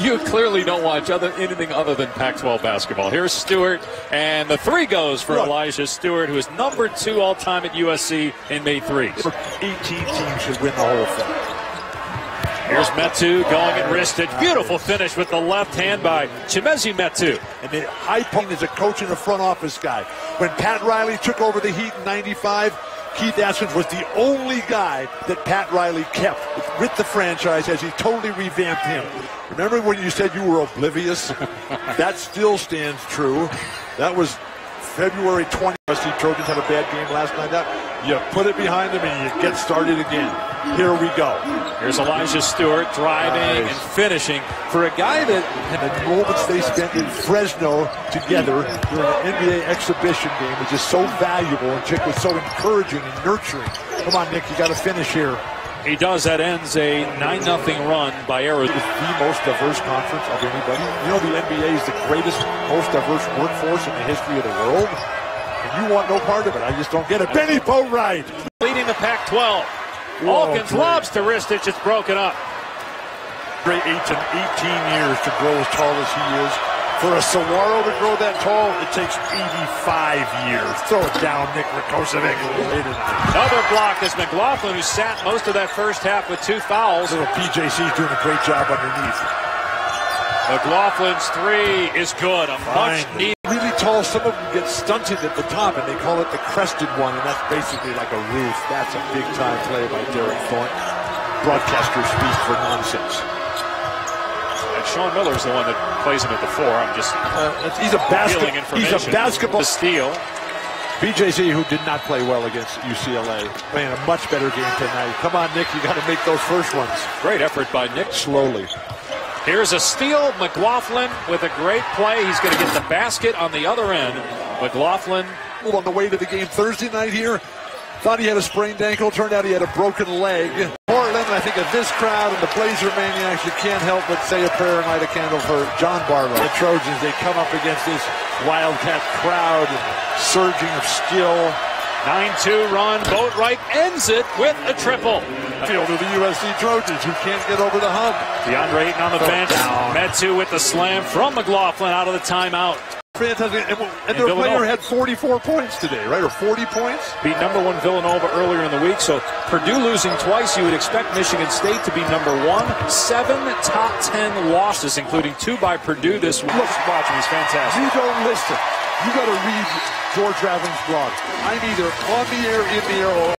You clearly don't watch anything other than Pac-12 basketball. Here's Stewart, and the three goes for Elijah Stewart, who is number 2 all-time at USC and made threes. 18 teams should win the whole thing. Here's Metu going at wristage. Beautiful finish with the left hand by Chimezie Metu. And the high point is a coach and a front office guy. When Pat Riley took over the Heat in '95, Keith Askins was the only guy that Pat Riley kept with the franchise as he totally revamped him. Remember when you said you were oblivious? That still stands true. That was February 20th. USC Trojans had a bad game last night. You put it behind them and you get started again. Here we go. Here's Elijah Stewart driving and finishing for a guy that... And the moments they spent in Fresno together during an NBA exhibition game was just so valuable, and Chick was so encouraging and nurturing. Come on, Nick, you got to finish here. He does. That ends a 9-0 run by Arizona. It's the most diverse conference of anybody. You know the NBA is the greatest, most diverse workforce in the history of the world? And you want no part of it. I just don't get it. Benny Boatwright! Leading the Pac-12. Hawkins lobs to wristage. It's broken up. Great 18 years to grow as tall as he is. For a Saguaro to grow that tall, it takes 85 years. Throw it down, Nick Rakocevic. Another block is McLaughlin, who sat most of that first half with 2 fouls. Little PJC's doing a great job underneath. McLaughlin's 3 is good. A much needed. Really tall, some of them get stunted at the top, and they call it the crested one, and that's basically like a roof. That's a big-time play by Derek Thornton. Broadcasters speak for nonsense. And Sean Miller's the one that plays him at the 4. I'm just he's a basketball steal. BJZ, who did not play well against UCLA, playing a much better game tonight. Come on, Nick, you got to make those first ones. Great effort by Nick. Slowly. Here's a steal. McLaughlin with a great play. He's going to get the basket on the other end. McLaughlin on the way to the game Thursday night here. Thought he had a sprained ankle. Turned out he had a broken leg. Portland, I think of this crowd and the Blazer Maniacs, you can't help but say a prayer and light a candle for John Barlow. The Trojans, they come up against this Wildcat crowd, surging of skill. 9-2 run. Boatwright ends it with a triple. Field of the USC Trojans, who can't get over the hump. DeAndre Ayton on the bench. Metu with the slam from McLaughlin out of the timeout. Fantastic. And their player had 44 points today, right? Or 40 points? Beat number 1 Villanova earlier in the week. So Purdue losing twice, you would expect Michigan State to be number 1. 7 top 10 losses, including 2 by Purdue this week. Watch him, he's fantastic. You don't listen. You got to read George Raveling's blog. I'm either on the air, in the air, or